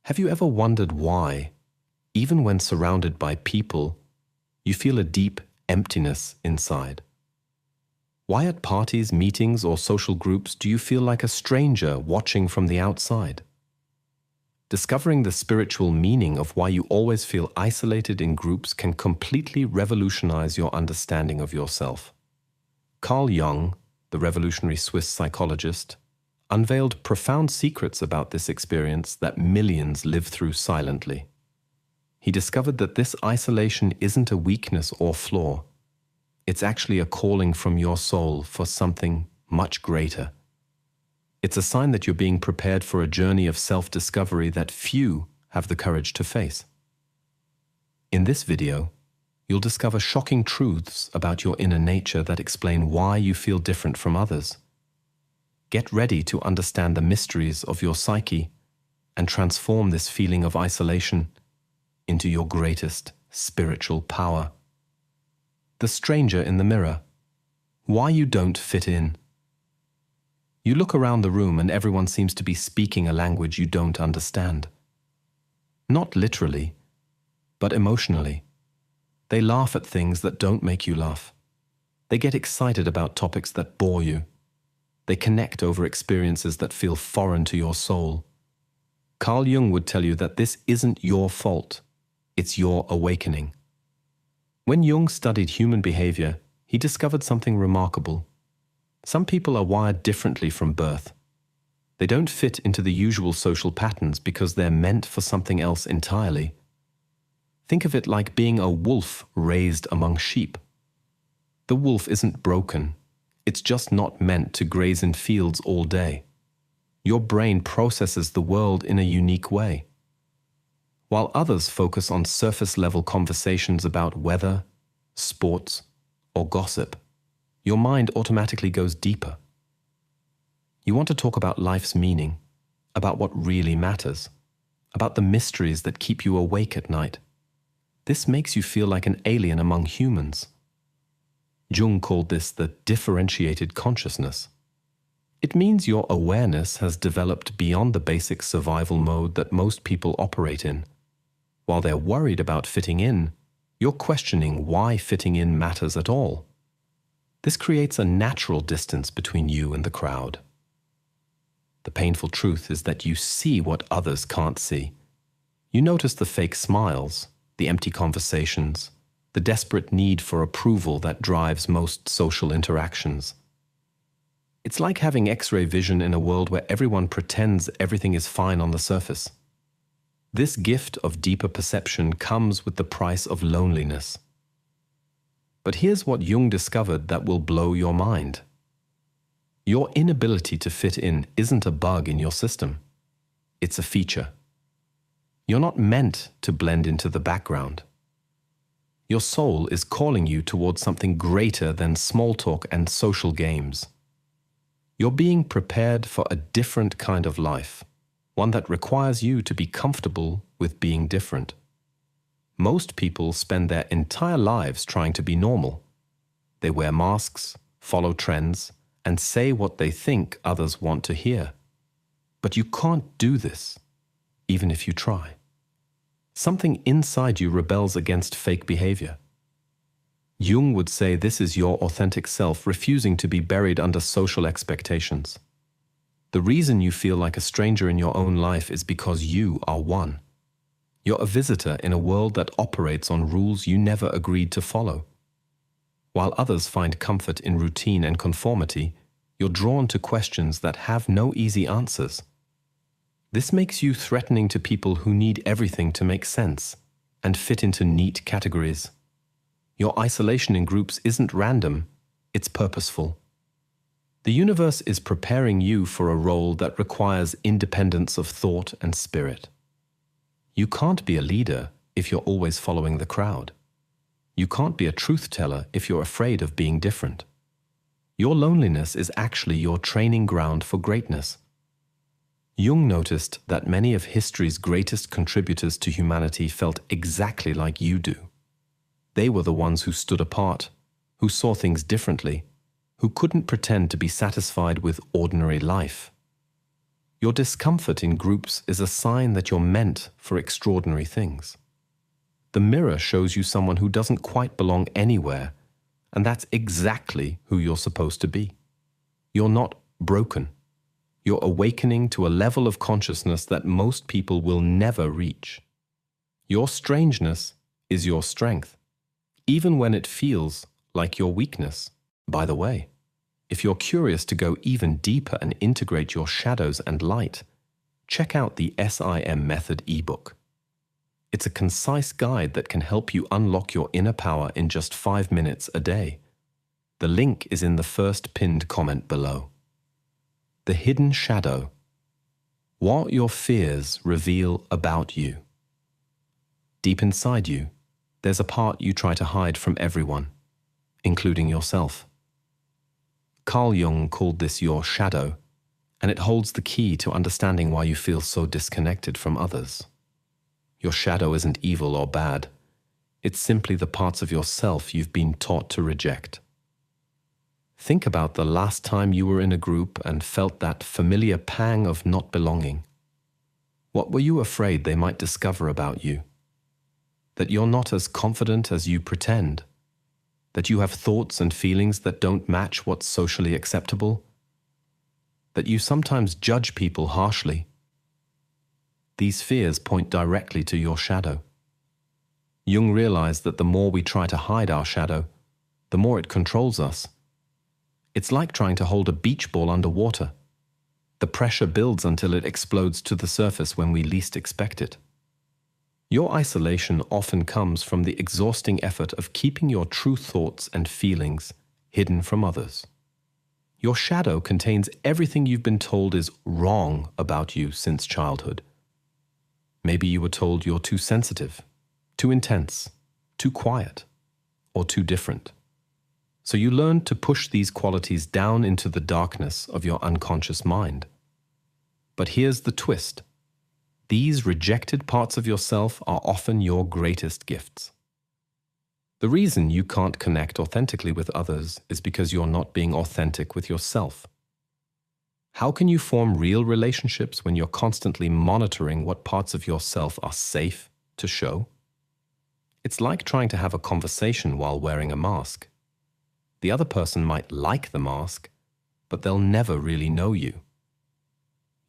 Have you ever wondered why, even when surrounded by people, you feel a deep emptiness inside? Why at parties, meetings, or social groups do you feel like a stranger watching from the outside? Discovering the spiritual meaning of why you always feel isolated in groups can completely revolutionize your understanding of yourself. Carl Jung, the revolutionary Swiss psychologist, unveiled profound secrets about this experience that millions live through silently. He discovered that this isolation isn't a weakness or flaw. It's actually a calling from your soul for something much greater. It's a sign that you're being prepared for a journey of self-discovery that few have the courage to face. In this video, you'll discover shocking truths about your inner nature that explain why you feel different from others. Get ready to understand the mysteries of your psyche and transform this feeling of isolation into your greatest spiritual power. The stranger in the mirror. Why you don't fit in. You look around the room and everyone seems to be speaking a language you don't understand. Not literally, but emotionally. They laugh at things that don't make you laugh. They get excited about topics that bore you. They connect over experiences that feel foreign to your soul. Carl Jung would tell you that this isn't your fault, it's your awakening. When Jung studied human behavior, he discovered something remarkable. Some people are wired differently from birth. They don't fit into the usual social patterns because they're meant for something else entirely. Think of it like being a wolf raised among sheep. The wolf isn't broken. It's just not meant to graze in fields all day. Your brain processes the world in a unique way. While others focus on surface-level conversations about weather, sports, or gossip, your mind automatically goes deeper. You want to talk about life's meaning, about what really matters, about the mysteries that keep you awake at night. This makes you feel like an alien among humans. Jung called this the differentiated consciousness. It means your awareness has developed beyond the basic survival mode that most people operate in. While they're worried about fitting in, you're questioning why fitting in matters at all. This creates a natural distance between you and the crowd. The painful truth is that you see what others can't see. You notice the fake smiles, the empty conversations, the desperate need for approval that drives most social interactions. It's like having X-ray vision in a world where everyone pretends everything is fine on the surface. This gift of deeper perception comes with the price of loneliness. But here's what Jung discovered that will blow your mind. Your inability to fit in isn't a bug in your system. It's a feature. You're not meant to blend into the background. Your soul is calling you towards something greater than small talk and social games. You're being prepared for a different kind of life, one that requires you to be comfortable with being different. Most people spend their entire lives trying to be normal. They wear masks, follow trends, and say what they think others want to hear. But you can't do this, even if you try. Something inside you rebels against fake behavior. Jung would say this is your authentic self refusing to be buried under social expectations. The reason you feel like a stranger in your own life is because you are one. You're a visitor in a world that operates on rules you never agreed to follow. While others find comfort in routine and conformity, you're drawn to questions that have no easy answers. This makes you threatening to people who need everything to make sense and fit into neat categories. Your isolation in groups isn't random, it's purposeful. The universe is preparing you for a role that requires independence of thought and spirit. You can't be a leader if you're always following the crowd. You can't be a truth teller if you're afraid of being different. Your loneliness is actually your training ground for greatness. Jung noticed that many of history's greatest contributors to humanity felt exactly like you do. They were the ones who stood apart, who saw things differently, who couldn't pretend to be satisfied with ordinary life. Your discomfort in groups is a sign that you're meant for extraordinary things. The mirror shows you someone who doesn't quite belong anywhere, and that's exactly who you're supposed to be. You're not broken. You're awakening to a level of consciousness that most people will never reach. Your strangeness is your strength, even when it feels like your weakness. By the way, if you're curious to go even deeper and integrate your shadows and light, check out the SIM Method ebook. It's a concise guide that can help you unlock your inner power in just 5 minutes a day. The link is in the first pinned comment below. The hidden shadow. What your fears reveal about you. Deep inside you, there's a part you try to hide from everyone, including yourself. Carl Jung called this your shadow, and it holds the key to understanding why you feel so disconnected from others. Your shadow isn't evil or bad. It's simply the parts of yourself you've been taught to reject. Think about the last time you were in a group and felt that familiar pang of not belonging. What were you afraid they might discover about you? That you're not as confident as you pretend? That you have thoughts and feelings that don't match what's socially acceptable? That you sometimes judge people harshly? These fears point directly to your shadow. Jung realized that the more we try to hide our shadow, the more it controls us. It's like trying to hold a beach ball underwater. The pressure builds until it explodes to the surface when we least expect it. Your isolation often comes from the exhausting effort of keeping your true thoughts and feelings hidden from others. Your shadow contains everything you've been told is wrong about you since childhood. Maybe you were told you're too sensitive, too intense, too quiet, or too different. So you learned to push these qualities down into the darkness of your unconscious mind. But here's the twist. These rejected parts of yourself are often your greatest gifts. The reason you can't connect authentically with others is because you're not being authentic with yourself. How can you form real relationships when you're constantly monitoring what parts of yourself are safe to show? It's like trying to have a conversation while wearing a mask. The other person might like the mask, but they'll never really know you.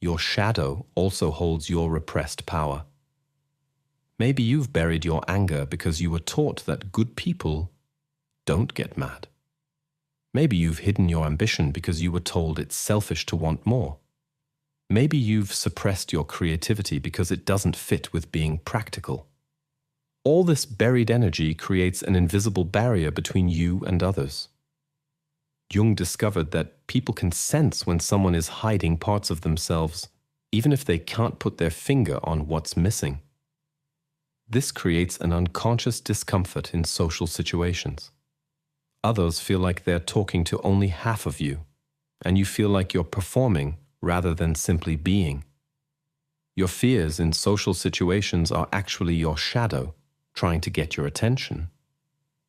Your shadow also holds your repressed power. Maybe you've buried your anger because you were taught that good people don't get mad. Maybe you've hidden your ambition because you were told it's selfish to want more. Maybe you've suppressed your creativity because it doesn't fit with being practical. All this buried energy creates an invisible barrier between you and others. Jung discovered that people can sense when someone is hiding parts of themselves, even if they can't put their finger on what's missing. This creates an unconscious discomfort in social situations. Others feel like they're talking to only half of you, and you feel like you're performing rather than simply being. Your fears in social situations are actually your shadow trying to get your attention.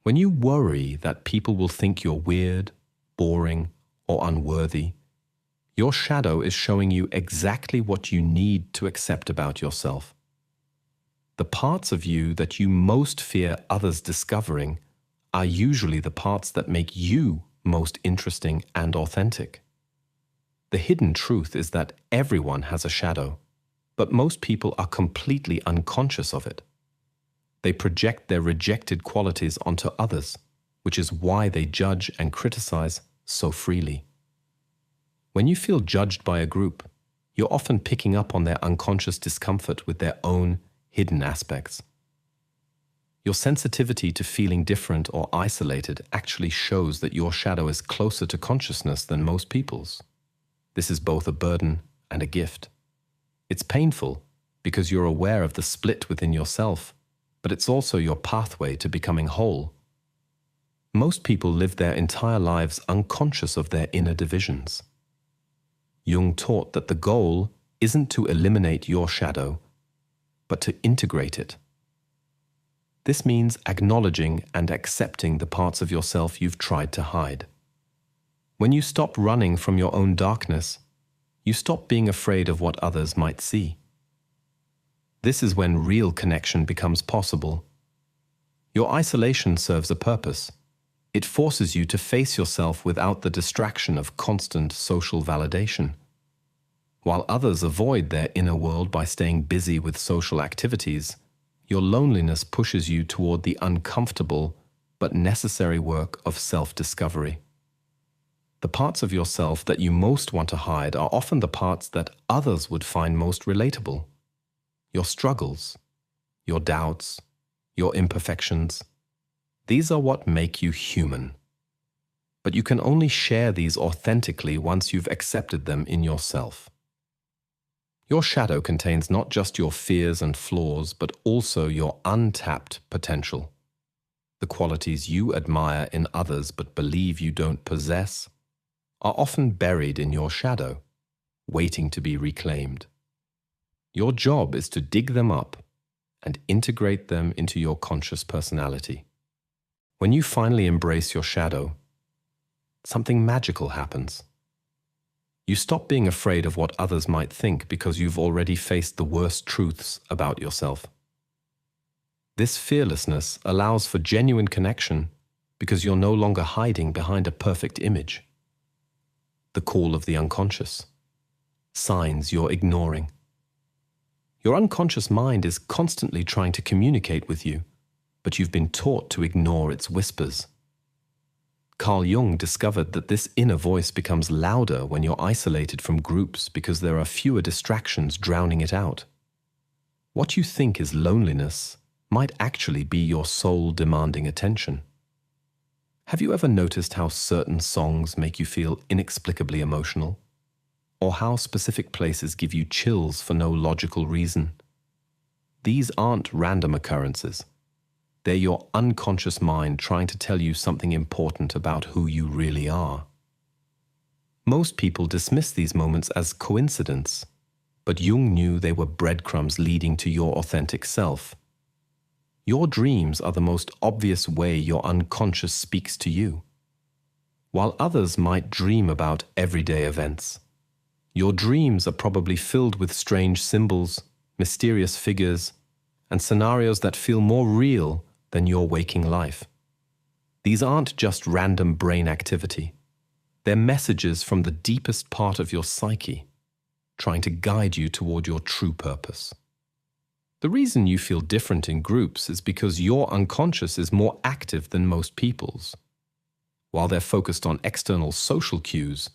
When you worry that people will think you're weird, boring, or unworthy, your shadow is showing you exactly what you need to accept about yourself. The parts of you that you most fear others discovering are usually the parts that make you most interesting and authentic. The hidden truth is that everyone has a shadow, but most people are completely unconscious of it. They project their rejected qualities onto others, which is why they judge and criticize so freely. When you feel judged by a group, you're often picking up on their unconscious discomfort with their own hidden aspects. Your sensitivity to feeling different or isolated actually shows that your shadow is closer to consciousness than most people's. This is both a burden and a gift. It's painful because you're aware of the split within yourself, but it's also your pathway to becoming whole. Most people live their entire lives unconscious of their inner divisions. Jung taught that the goal isn't to eliminate your shadow, but to integrate it. This means acknowledging and accepting the parts of yourself you've tried to hide. When you stop running from your own darkness, You stop being afraid of what others might see. This is when real connection becomes possible. Your isolation serves a purpose. It forces you to face yourself without the distraction of constant social validation. While others avoid their inner world by staying busy with social activities, your loneliness pushes you toward the uncomfortable but necessary work of self-discovery. The parts of yourself that you most want to hide are often the parts that others would find most relatable. Your struggles, your doubts, your imperfections. These are what make you human. But you can only share these authentically once you've accepted them in yourself. Your shadow contains not just your fears and flaws, but also your untapped potential. The qualities you admire in others but believe you don't possess are often buried in your shadow, waiting to be reclaimed. Your job is to dig them up and integrate them into your conscious personality. When you finally embrace your shadow, something magical happens. You stop being afraid of what others might think because you've already faced the worst truths about yourself. This fearlessness allows for genuine connection because you're no longer hiding behind a perfect image. The call of the unconscious. Signs you're ignoring. Your unconscious mind is constantly trying to communicate with you, but you've been taught to ignore its whispers. Carl Jung discovered that this inner voice becomes louder when you're isolated from groups because there are fewer distractions drowning it out. What you think is loneliness might actually be your soul demanding attention. Have you ever noticed how certain songs make you feel inexplicably emotional? Or how specific places give you chills for no logical reason? These aren't random occurrences. They're your unconscious mind trying to tell you something important about who you really are. Most people dismiss these moments as coincidence, but Jung knew they were breadcrumbs leading to your authentic self. Your dreams are the most obvious way your unconscious speaks to you. While others might dream about everyday events, your dreams are probably filled with strange symbols, mysterious figures, and scenarios that feel more real than your waking life. These aren't just random brain activity. They're messages from the deepest part of your psyche, trying to guide you toward your true purpose. The reason you feel different in groups is because your unconscious is more active than most people's. While they're focused on external social cues,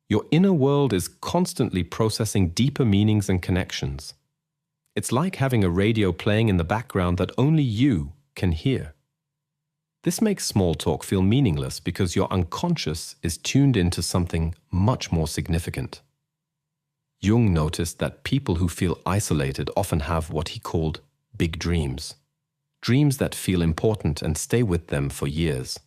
your inner world is constantly processing deeper meanings and connections. It's like having a radio playing in the background that only you can hear. This makes small talk feel meaningless because your unconscious is tuned into something much more significant. Jung noticed that people who feel isolated often have what he called big dreams, dreams that feel important and stay with them for years.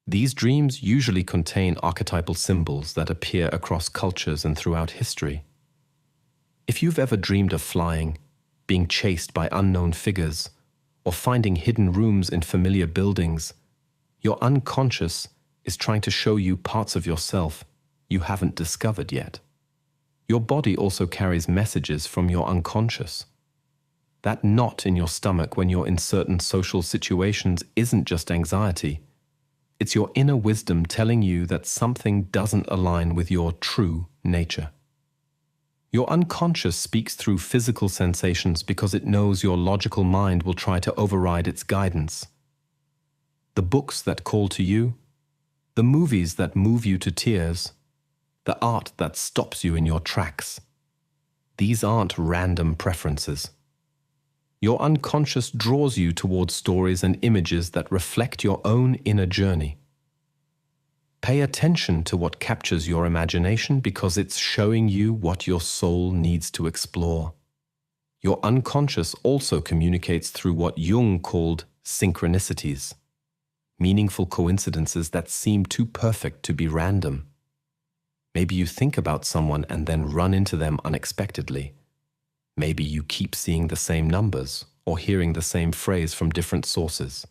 These dreams usually contain archetypal symbols that appear across cultures and throughout history. If you've ever dreamed of flying, being chased by unknown figures, or finding hidden rooms in familiar buildings, your unconscious is trying to show you parts of yourself you haven't discovered yet. Your body also carries messages from your unconscious. That knot in your stomach when you're in certain social situations isn't just anxiety. It's your inner wisdom telling you that something doesn't align with your true nature. Your unconscious speaks through physical sensations because it knows your logical mind will try to override its guidance. The books that call to you, the movies that move you to tears, the art that stops you in your tracks. These aren't random preferences. Your unconscious draws you towards stories and images that reflect your own inner journey. Pay attention to what captures your imagination because it's showing you what your soul needs to explore. Your unconscious also communicates through what Jung called synchronicities, meaningful coincidences that seem too perfect to be random. Maybe you think about someone and then run into them unexpectedly. Maybe you keep seeing the same numbers or hearing the same phrase from different sources.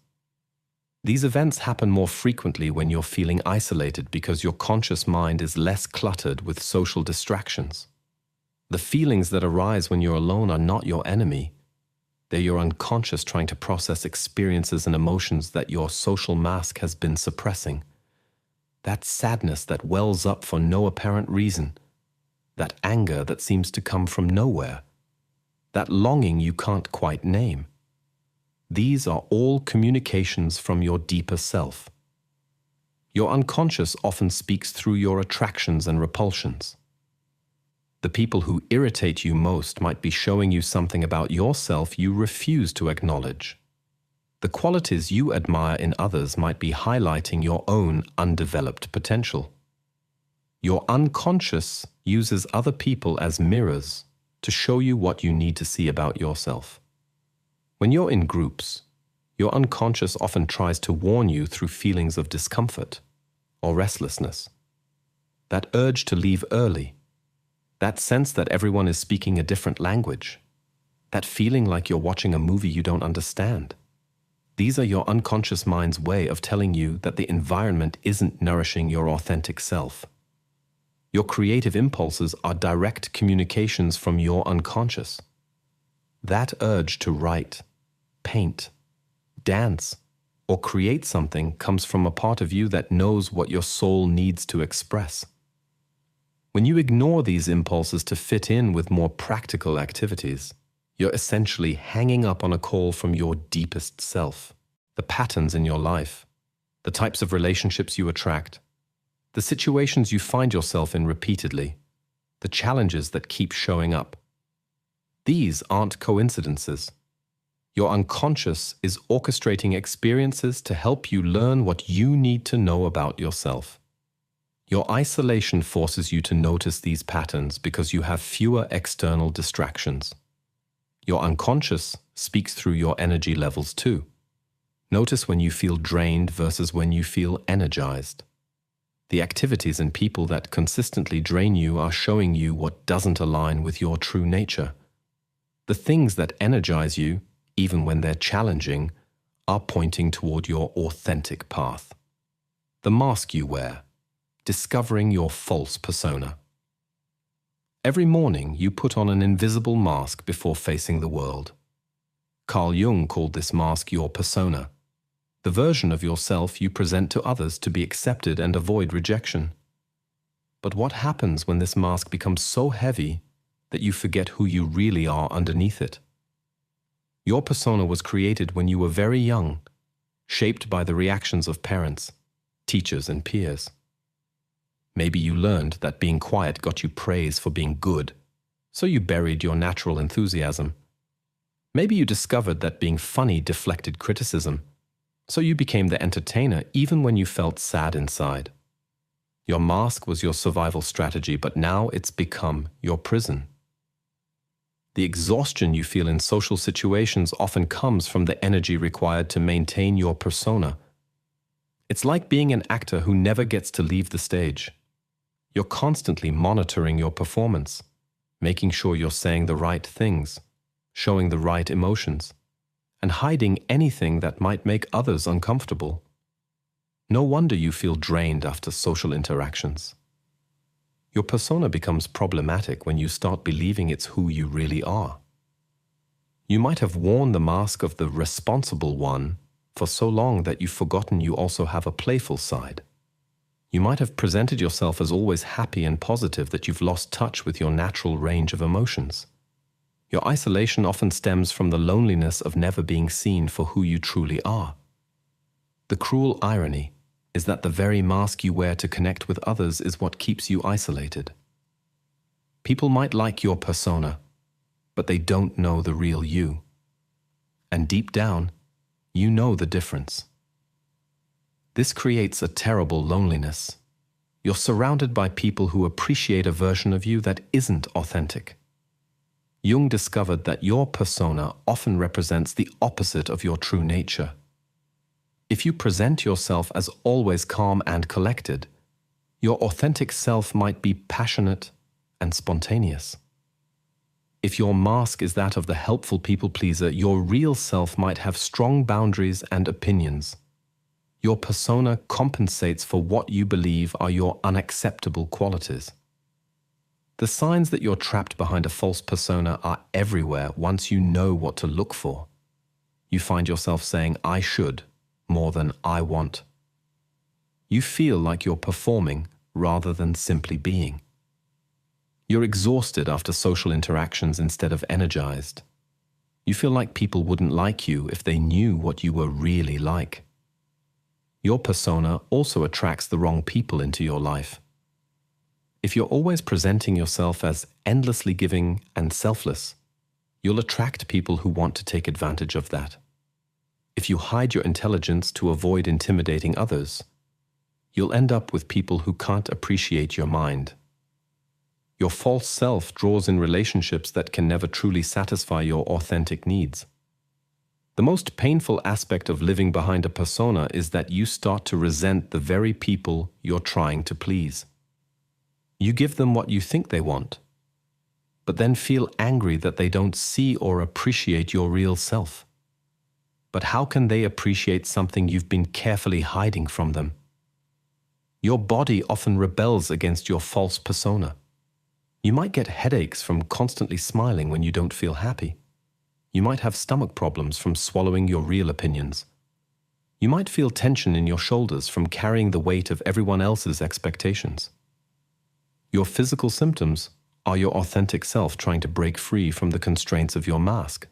These events happen more frequently when you're feeling isolated because your conscious mind is less cluttered with social distractions. The feelings that arise when you're alone are not your enemy. They're your unconscious trying to process experiences and emotions that your social mask has been suppressing. That sadness that wells up for no apparent reason. That anger that seems to come from nowhere. That longing you can't quite name. These are all communications from your deeper self. Your unconscious often speaks through your attractions and repulsions. The people who irritate you most might be showing you something about yourself you refuse to acknowledge. The qualities you admire in others might be highlighting your own undeveloped potential. Your unconscious uses other people as mirrors to show you what you need to see about yourself. When you're in groups, your unconscious often tries to warn you through feelings of discomfort or restlessness. That urge to leave early, that sense that everyone is speaking a different language, that feeling like you're watching a movie you don't understand. These are your unconscious mind's way of telling you that the environment isn't nourishing your authentic self. Your creative impulses are direct communications from your unconscious. That urge to write, paint, dance, or create something comes from a part of you that knows what your soul needs to express. When you ignore these impulses to fit in with more practical activities, you're essentially hanging up on a call from your deepest self. The patterns in your life, the types of relationships you attract, the situations you find yourself in repeatedly, the challenges that keep showing up. These aren't coincidences. Your unconscious is orchestrating experiences to help you learn what you need to know about yourself. Your isolation forces you to notice these patterns because you have fewer external distractions. Your unconscious speaks through your energy levels too. Notice when you feel drained versus when you feel energized. The activities and people that consistently drain you are showing you what doesn't align with your true nature. The things that energize you, even when they're challenging, are pointing toward your authentic path. The mask you wear, discovering your false persona. Every morning you put on an invisible mask before facing the world. Carl Jung called this mask your persona, the version of yourself you present to others to be accepted and avoid rejection. But what happens when this mask becomes so heavy that you forget who you really are underneath it? Your persona was created when you were very young, shaped by the reactions of parents, teachers, and peers. Maybe you learned that being quiet got you praise for being good, so you buried your natural enthusiasm. Maybe you discovered that being funny deflected criticism, so you became the entertainer even when you felt sad inside. Your mask was your survival strategy, but now it's become your prison. The exhaustion you feel in social situations often comes from the energy required to maintain your persona. It's like being an actor who never gets to leave the stage. You're constantly monitoring your performance, making sure you're saying the right things, showing the right emotions, and hiding anything that might make others uncomfortable. No wonder you feel drained after social interactions. Your persona becomes problematic when you start believing it's who you really are. You might have worn the mask of the responsible one for so long that you've forgotten you also have a playful side. You might have presented yourself as always happy and positive that you've lost touch with your natural range of emotions. Your isolation often stems from the loneliness of never being seen for who you truly are. The cruel irony is that the very mask you wear to connect with others is what keeps you isolated. People might like your persona, but they don't know the real you. And deep down, you know the difference. This creates a terrible loneliness. You're surrounded by people who appreciate a version of you that isn't authentic. Jung discovered that your persona often represents the opposite of your true nature. If you present yourself as always calm and collected, your authentic self might be passionate and spontaneous. If your mask is that of the helpful people pleaser, your real self might have strong boundaries and opinions. Your persona compensates for what you believe are your unacceptable qualities. The signs that you're trapped behind a false persona are everywhere once you know what to look for. You find yourself saying, "I should," more than "I want." You feel like you're performing rather than simply being. You're exhausted after social interactions instead of energized. You feel like people wouldn't like you if they knew what you were really like. Your persona also attracts the wrong people into your life. If you're always presenting yourself as endlessly giving and selfless, you'll attract people who want to take advantage of that. If you hide your intelligence to avoid intimidating others, you'll end up with people who can't appreciate your mind. Your false self draws in relationships that can never truly satisfy your authentic needs. The most painful aspect of living behind a persona is that you start to resent the very people you're trying to please. You give them what you think they want, but then feel angry that they don't see or appreciate your real self. But how can they appreciate something you've been carefully hiding from them? Your body often rebels against your false persona. You might get headaches from constantly smiling when you don't feel happy. You might have stomach problems from swallowing your real opinions. You might feel tension in your shoulders from carrying the weight of everyone else's expectations. Your physical symptoms are your authentic self trying to break free from the constraints of your mask.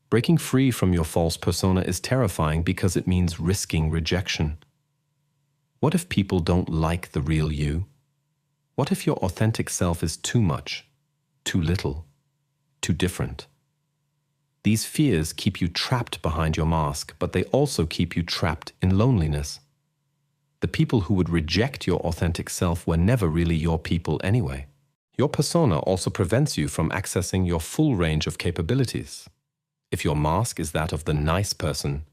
Breaking free from your false persona is terrifying because it means risking rejection. What if people don't like the real you? What if your authentic self is too much, too little, too different? These fears keep you trapped behind your mask, but they also keep you trapped in loneliness. The people who would reject your authentic self were never really your people anyway. Your persona also prevents you from accessing your full range of capabilities. If your mask is that of the nice person,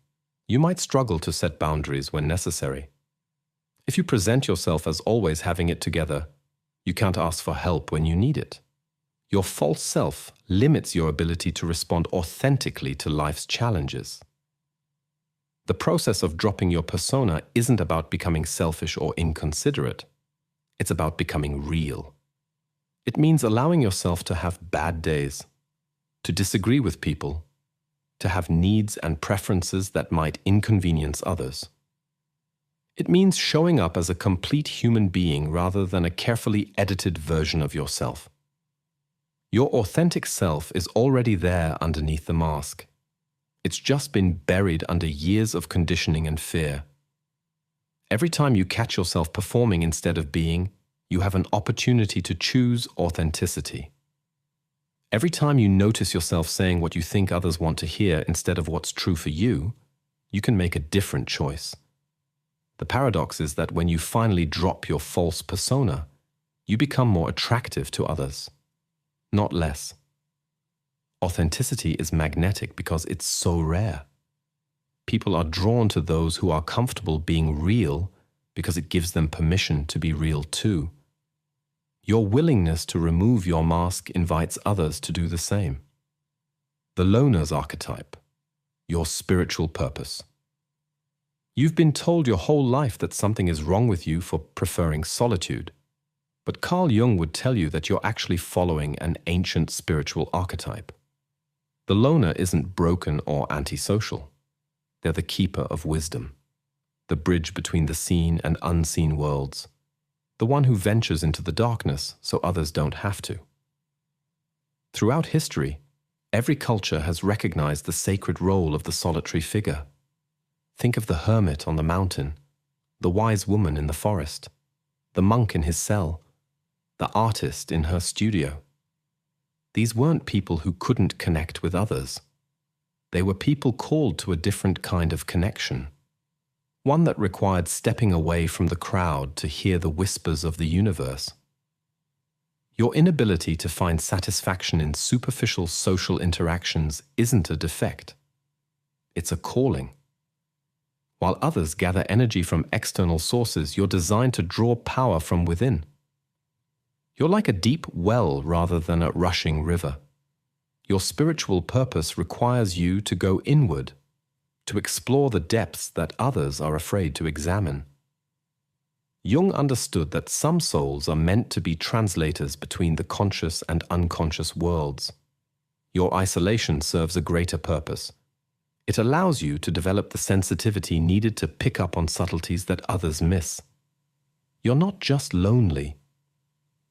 you might struggle to set boundaries when necessary. If you present yourself as always having it together, you can't ask for help when you need it. Your false self limits your ability to respond authentically to life's challenges. The process of dropping your persona isn't about becoming selfish or inconsiderate. It's about becoming real. It means allowing yourself to have bad days, to disagree with people, to have needs and preferences that might inconvenience others. It means showing up as a complete human being rather than a carefully edited version of yourself. Your authentic self is already there underneath the mask. It's just been buried under years of conditioning and fear. Every time you catch yourself performing instead of being, you have an opportunity to choose authenticity. Every time you notice yourself saying what you think others want to hear instead of what's true for you, you can make a different choice. The paradox is that when you finally drop your false persona, you become more attractive to others, not less. Authenticity is magnetic because it's so rare. People are drawn to those who are comfortable being real because it gives them permission to be real too. Your willingness to remove your mask invites others to do the same. The loner's archetype, your spiritual purpose. You've been told your whole life that something is wrong with you for preferring solitude, but Carl Jung would tell you that you're actually following an ancient spiritual archetype. The loner isn't broken or antisocial. They're the keeper of wisdom, the bridge between the seen and unseen worlds, the one who ventures into the darkness so others don't have to. Throughout history, every culture has recognized the sacred role of the solitary figure. Think of the hermit on the mountain, the wise woman in the forest, the monk in his cell, the artist in her studio. These weren't people who couldn't connect with others. They were people called to a different kind of connection, one that required stepping away from the crowd to hear the whispers of the universe. Your inability to find satisfaction in superficial social interactions isn't a defect. It's a calling. While others gather energy from external sources, you're designed to draw power from within. You're like a deep well rather than a rushing river. Your spiritual purpose requires you to go inward, to explore the depths that others are afraid to examine. Jung understood that some souls are meant to be translators between the conscious and unconscious worlds. Your isolation serves a greater purpose. It allows you to develop the sensitivity needed to pick up on subtleties that others miss. You're not just lonely.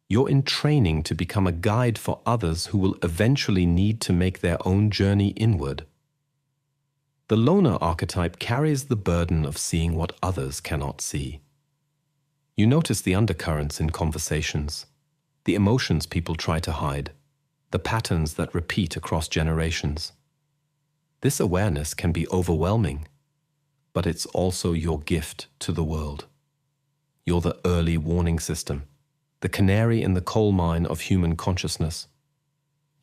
You're in training to become a guide for others who will eventually need to make their own journey inward. The loner archetype carries the burden of seeing what others cannot see. You notice the undercurrents in conversations, the emotions people try to hide, the patterns that repeat across generations. This awareness can be overwhelming, but it's also your gift to the world. You're the early warning system, the canary in the coal mine of human consciousness.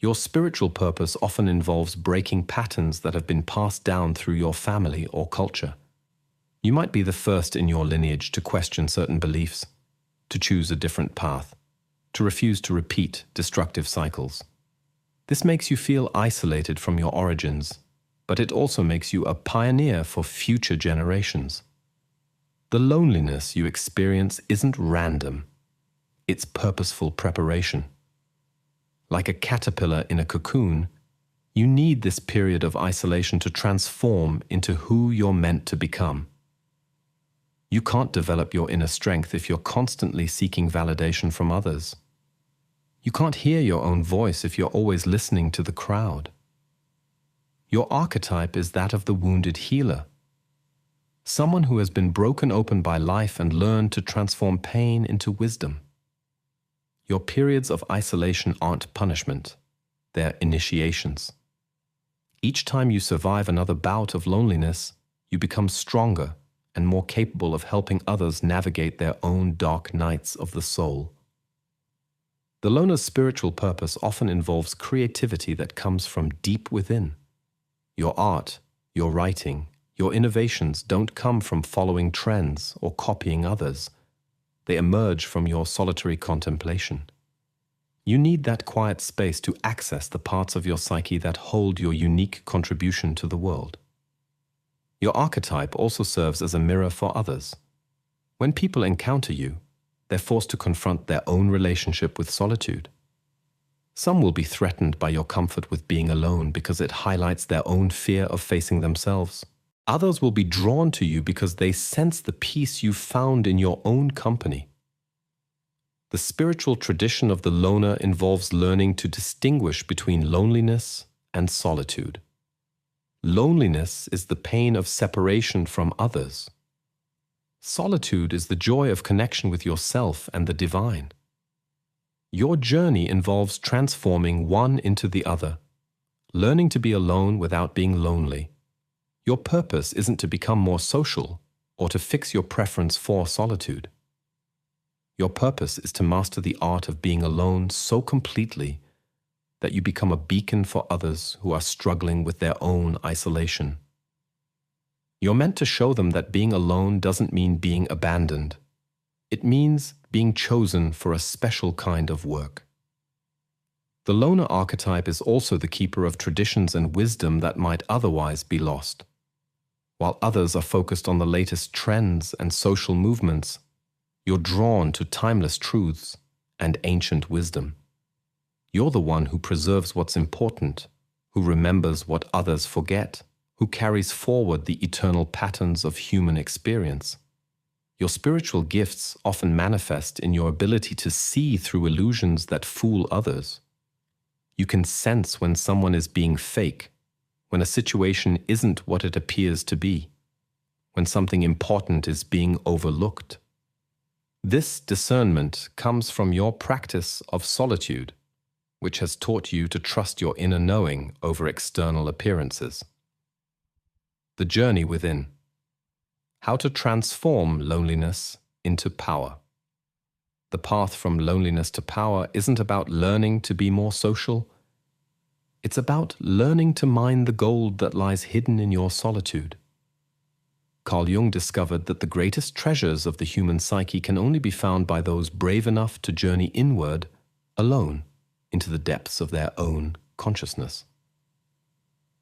Your spiritual purpose often involves breaking patterns that have been passed down through your family or culture. You might be the first in your lineage to question certain beliefs, to choose a different path, to refuse to repeat destructive cycles. This makes you feel isolated from your origins, but it also makes you a pioneer for future generations. The loneliness you experience isn't random. It's purposeful preparation. Like a caterpillar in a cocoon, you need this period of isolation to transform into who you're meant to become. You can't develop your inner strength if you're constantly seeking validation from others. You can't hear your own voice if you're always listening to the crowd. Your archetype is that of the wounded healer, someone who has been broken open by life and learned to transform pain into wisdom. Your periods of isolation aren't punishment, they're initiations. Each time you survive another bout of loneliness, you become stronger and more capable of helping others navigate their own dark nights of the soul. The loner's spiritual purpose often involves creativity that comes from deep within. Your art, your writing, your innovations don't come from following trends or copying others. They emerge from your solitary contemplation. You need that quiet space to access the parts of your psyche that hold your unique contribution to the world. Your archetype also serves as a mirror for others. When people encounter you, they're forced to confront their own relationship with solitude. Some will be threatened by your comfort with being alone because it highlights their own fear of facing themselves. Others will be drawn to you because they sense the peace you've found in your own company. The spiritual tradition of the loner involves learning to distinguish between loneliness and solitude. Loneliness is the pain of separation from others. Solitude is the joy of connection with yourself and the divine. Your journey involves transforming one into the other, learning to be alone without being lonely. Your purpose isn't to become more social or to fix your preference for solitude. Your purpose is to master the art of being alone so completely that you become a beacon for others who are struggling with their own isolation. You're meant to show them that being alone doesn't mean being abandoned. It means being chosen for a special kind of work. The loner archetype is also the keeper of traditions and wisdom that might otherwise be lost. While others are focused on the latest trends and social movements, you're drawn to timeless truths and ancient wisdom. You're the one who preserves what's important, who remembers what others forget, who carries forward the eternal patterns of human experience. Your spiritual gifts often manifest in your ability to see through illusions that fool others. You can sense when someone is being fake, when a situation isn't what it appears to be, when something important is being overlooked. This discernment comes from your practice of solitude, which has taught you to trust your inner knowing over external appearances. The journey within. How to transform loneliness into power. The path from loneliness to power isn't about learning to be more social. It's about learning to mine the gold that lies hidden in your solitude. Carl Jung discovered that the greatest treasures of the human psyche can only be found by those brave enough to journey inward, alone, into the depths of their own consciousness.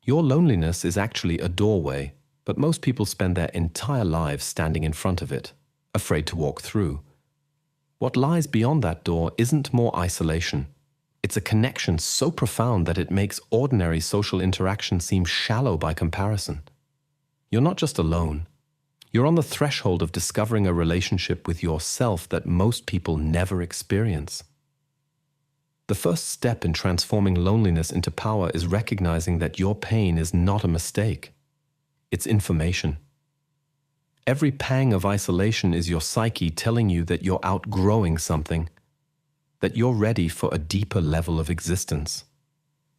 Your loneliness is actually a doorway, but most people spend their entire lives standing in front of it, afraid to walk through. What lies beyond that door isn't more isolation. It's a connection so profound that it makes ordinary social interaction seem shallow by comparison. You're not just alone. You're on the threshold of discovering a relationship with yourself that most people never experience. The first step in transforming loneliness into power is recognizing that your pain is not a mistake. It's information. Every pang of isolation is your psyche telling you that you're outgrowing something, that you're ready for a deeper level of existence.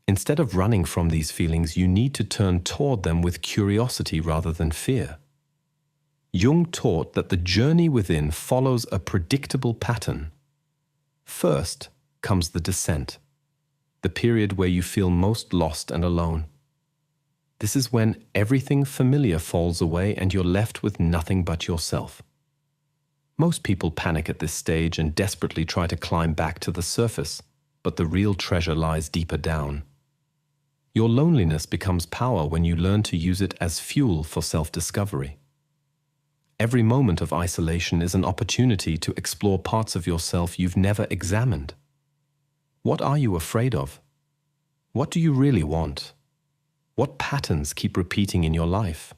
Instead of running from these feelings, you need to turn toward them with curiosity rather than fear. Jung taught that the journey within follows a predictable pattern. First comes the descent, the period where you feel most lost and alone. This is when everything familiar falls away and you're left with nothing but yourself. Most people panic at this stage and desperately try to climb back to the surface, but the real treasure lies deeper down. Your loneliness becomes power when you learn to use it as fuel for self-discovery. Every moment of isolation is an opportunity to explore parts of yourself you've never examined. What are you afraid of? What do you really want? What patterns keep repeating in your life?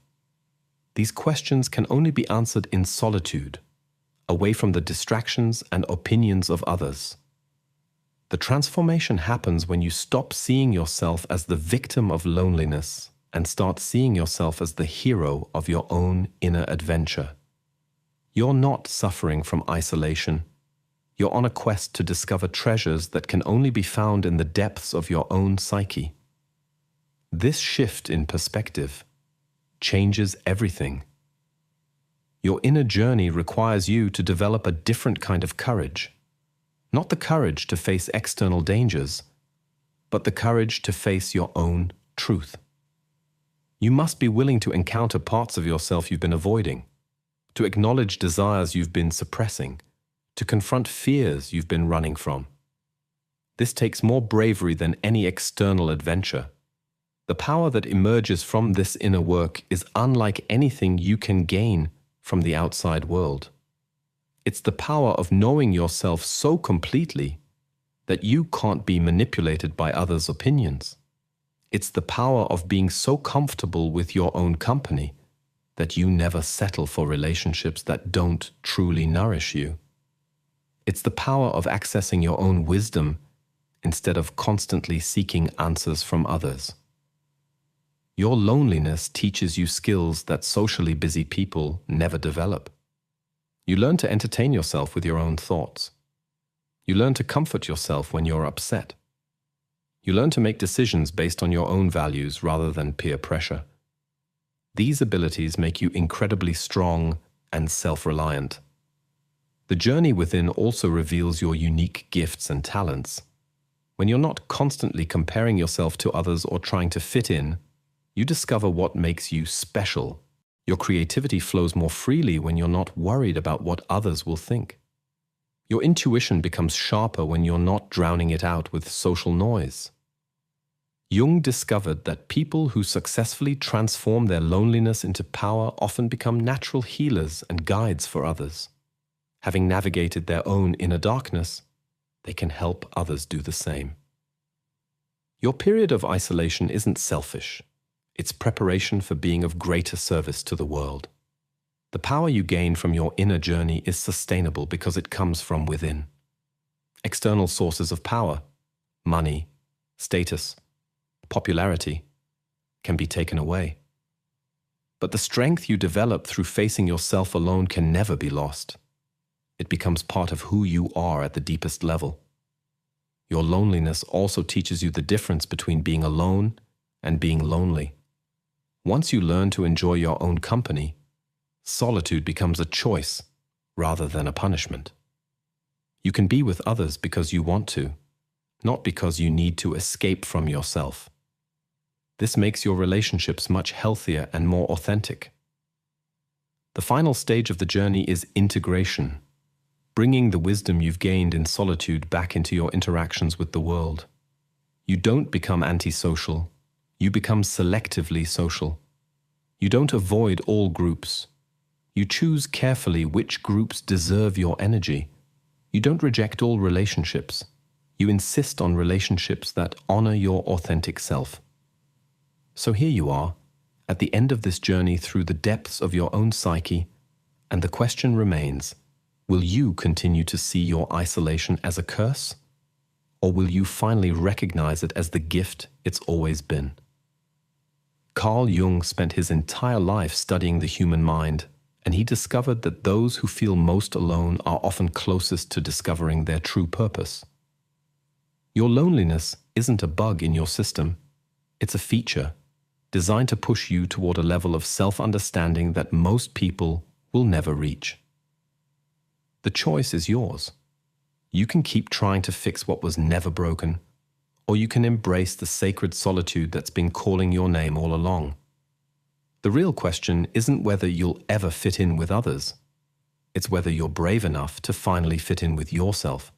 These questions can only be answered in solitude, away from the distractions and opinions of others. The transformation happens when you stop seeing yourself as the victim of loneliness and start seeing yourself as the hero of your own inner adventure. You're not suffering from isolation. You're on a quest to discover treasures that can only be found in the depths of your own psyche. This shift in perspective changes everything. Your inner journey requires you to develop a different kind of courage. Not the courage to face external dangers, but the courage to face your own truth. You must be willing to encounter parts of yourself you've been avoiding, to acknowledge desires you've been suppressing, to confront fears you've been running from. This takes more bravery than any external adventure. The power that emerges from this inner work is unlike anything you can gain from the outside world. It's the power of knowing yourself so completely that you can't be manipulated by others' opinions. It's the power of being so comfortable with your own company that you never settle for relationships that don't truly nourish you. It's the power of accessing your own wisdom instead of constantly seeking answers from others. Your loneliness teaches you skills that socially busy people never develop. You learn to entertain yourself with your own thoughts. You learn to comfort yourself when you're upset. You learn to make decisions based on your own values rather than peer pressure. These abilities make you incredibly strong and self-reliant. The journey within also reveals your unique gifts and talents. When you're not constantly comparing yourself to others or trying to fit in, you discover what makes you special. Your creativity flows more freely when you're not worried about what others will think. Your intuition becomes sharper when you're not drowning it out with social noise. Jung discovered that people who successfully transform their loneliness into power often become natural healers and guides for others. Having navigated their own inner darkness, they can help others do the same. Your period of isolation isn't selfish. It's preparation for being of greater service to the world. The power you gain from your inner journey is sustainable because it comes from within. External sources of power, money, status, popularity, can be taken away. But the strength you develop through facing yourself alone can never be lost. It becomes part of who you are at the deepest level. Your loneliness also teaches you the difference between being alone and being lonely. Once you learn to enjoy your own company, solitude becomes a choice rather than a punishment. You can be with others because you want to, not because you need to escape from yourself. This makes your relationships much healthier and more authentic. The final stage of the journey is integration, bringing the wisdom you've gained in solitude back into your interactions with the world. You don't become antisocial, you become selectively social. You don't avoid all groups. You choose carefully which groups deserve your energy. You don't reject all relationships. You insist on relationships that honor your authentic self. So here you are, at the end of this journey through the depths of your own psyche, and the question remains, will you continue to see your isolation as a curse? Or will you finally recognize it as the gift it's always been? Carl Jung spent his entire life studying the human mind, and he discovered that those who feel most alone are often closest to discovering their true purpose. Your loneliness isn't a bug in your system. It's a feature designed to push you toward a level of self-understanding that most people will never reach. The choice is yours. You can keep trying to fix what was never broken, or you can embrace the sacred solitude that's been calling your name all along. The real question isn't whether you'll ever fit in with others. It's whether you're brave enough to finally fit in with yourself.